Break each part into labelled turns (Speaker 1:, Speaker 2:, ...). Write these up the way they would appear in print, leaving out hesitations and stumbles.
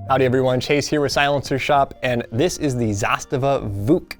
Speaker 1: Howdy everyone, Chase here with Silencer Shop, and this is the Zastava VUK.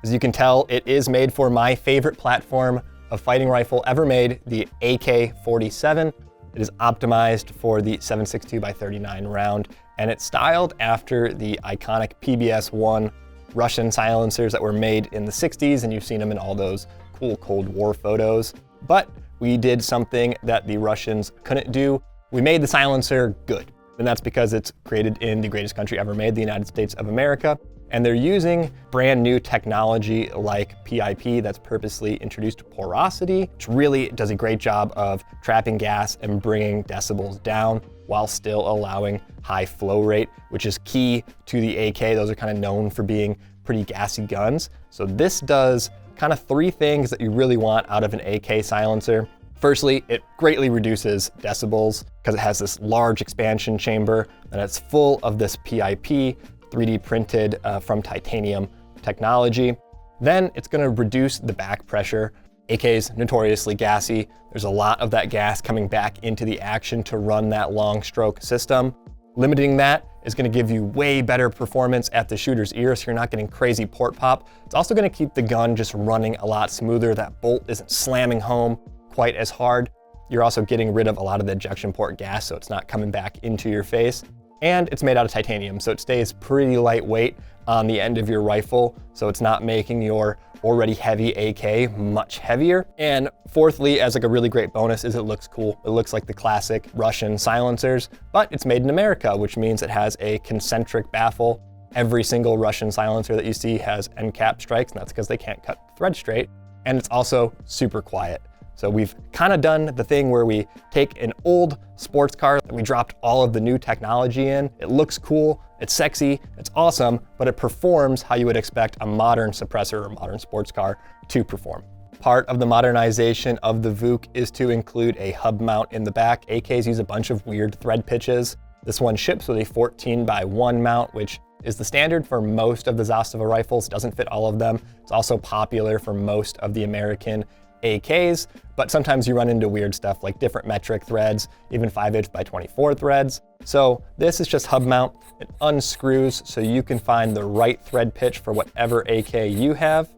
Speaker 1: As you can tell, it is made for my favorite platform of fighting rifle ever made, the AK-47. It is optimized for the 7.62x39 round, and it's styled after the iconic PBS-1 Russian silencers that were made in the 60s, and you've seen them in all those cool Cold War photos. But we did something that the Russians couldn't do. We made the silencer good. And that's because it's created in the greatest country ever made, the United States of America. And they're using brand new technology like PIP, that's purposely introduced porosity, which really does a great job of trapping gas and bringing decibels down while still allowing high flow rate, which is key to the AK. Those are kind of known for being pretty gassy guns. So this does kind of three things that you really want out of an AK silencer. Firstly, it greatly reduces decibels because it has this large expansion chamber and it's full of this PIP, 3D printed from titanium technology. Then it's going to reduce the back pressure. AK is notoriously gassy. There's a lot of that gas coming back into the action to run that long stroke system. Limiting that is going to give you way better performance at the shooter's ear, so you're not getting crazy port pop. It's also going to keep the gun just running a lot smoother. That bolt isn't slamming home quite as hard. You're also getting rid of a lot of the ejection port gas, so it's not coming back into your face. And it's made out of titanium, so it stays pretty lightweight on the end of your rifle, so it's not making your already heavy AK much heavier. And fourthly, as like a really great bonus, is it looks cool. It looks like the classic Russian silencers, but it's made in America, which means it has a concentric baffle. Every single Russian silencer that you see has end cap strikes, and that's because they can't cut the thread straight. And it's also super quiet. So we've kind of done the thing where we take an old sports car that we dropped all of the new technology in. It looks cool, it's sexy, it's awesome, but it performs how you would expect a modern suppressor or modern sports car to perform. Part of the modernization of the VUK is to include a hub mount in the back. AKs use a bunch of weird thread pitches. This one ships with a 14x1 mount, which is the standard for most of the Zastava rifles. It doesn't fit all of them. It's also popular for most of the American AKs, but sometimes you run into weird stuff like different metric threads, even 5" x 24 threads. So this is just hub mount. It unscrews so you can find the right thread pitch for whatever AK you have.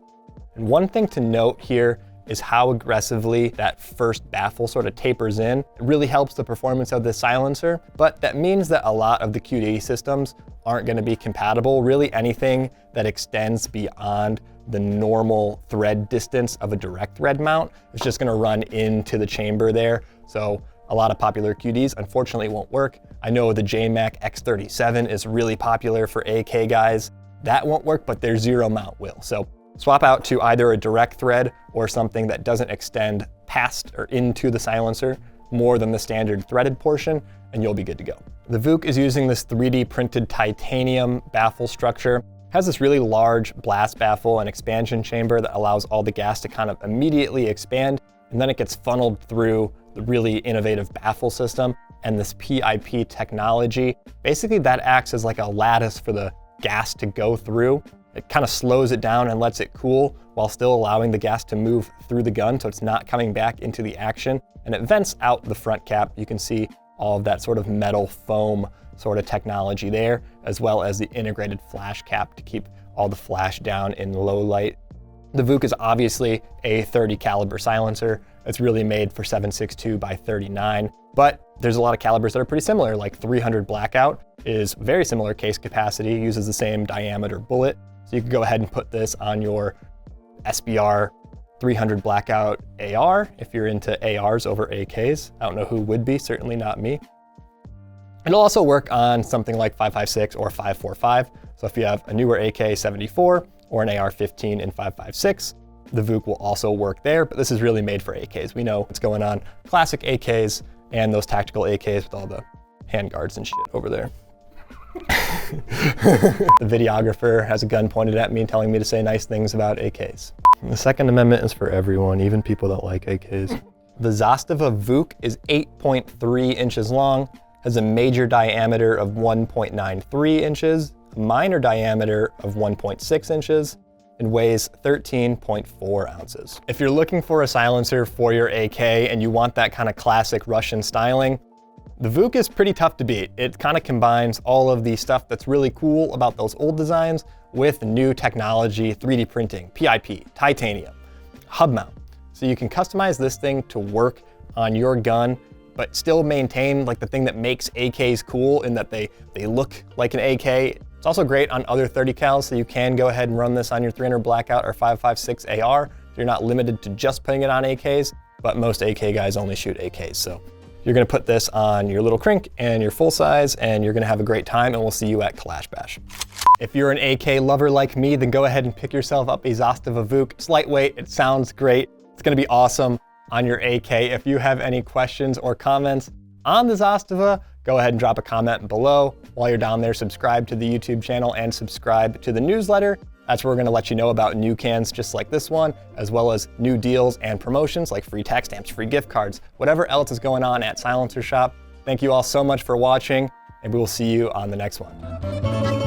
Speaker 1: And one thing to note here is how aggressively that first baffle sort of tapers in. It really helps the performance of this silencer, but that means that a lot of the QD systems aren't going to be compatible. Really anything that extends beyond the normal thread distance of a direct thread mount is just going to run into the chamber there. So a lot of popular QDs unfortunately won't work. I know the JMac X-37 is really popular for AK guys. That won't work, but their zero mount will. So swap out to either a direct thread or something that doesn't extend past or into the silencer more than the standard threaded portion, and you'll be good to go. The VUK is using this 3D printed titanium baffle structure. It has this really large blast baffle and expansion chamber that allows all the gas to kind of immediately expand, and then it gets funneled through the really innovative baffle system and this PIP technology. Basically, that acts as like a lattice for the gas to go through. It kind of slows it down and lets it cool while still allowing the gas to move through the gun, so it's not coming back into the action. And it vents out the front cap. You can see all of that sort of metal foam sort of technology there, as well as the integrated flash cap to keep all the flash down in low light. The VUK is obviously a 30 caliber silencer. It's really made for 7.62x39, but there's a lot of calibers that are pretty similar, like 300 Blackout is very similar case capacity, uses the same diameter bullet. So you can go ahead and put this on your SBR 300 Blackout AR if you're into ARs over AKs. I don't know who would be, certainly not me. It'll also work on something like 5.56 or 5.45. So if you have a newer AK-74 or an AR-15 in 5.56, the VUK will also work there, but this is really made for AKs. We know what's going on. Classic AKs and those tactical AKs with all the handguards and shit over there. The videographer has a gun pointed at me and telling me to say nice things about AKs. The Second Amendment is for everyone, even people that like AKs. The Zastava VUK is 8.3 inches long, has a major diameter of 1.93 inches, a minor diameter of 1.6 inches, and weighs 13.4 ounces. If you're looking for a silencer for your AK and you want that kind of classic Russian styling, The VUK is pretty tough to beat. It kind of combines all of the stuff that's really cool about those old designs with new technology, 3D printing, PIP, titanium, hub mount. So you can customize this thing to work on your gun, but still maintain like the thing that makes AKs cool in that they look like an AK. It's also great on other 30 cals, so you can go ahead and run this on your 300 Blackout or 5.56 AR. So you're not limited to just putting it on AKs, but most AK guys only shoot AKs. So you're gonna put this on your little crink and your full size, and you're gonna have a great time, and we'll see you at Kalash Bash. If you're an AK lover like me, then go ahead and pick yourself up a Zastava VUK. It's lightweight, it sounds great. It's gonna be awesome on your AK. If you have any questions or comments on the Zastava, go ahead and drop a comment below. While you're down there, subscribe to the YouTube channel and subscribe to the newsletter. That's where we're gonna let you know about new cans just like this one, as well as new deals and promotions like free tax stamps, free gift cards, whatever else is going on at Silencer Shop. Thank you all so much for watching, and we will see you on the next one.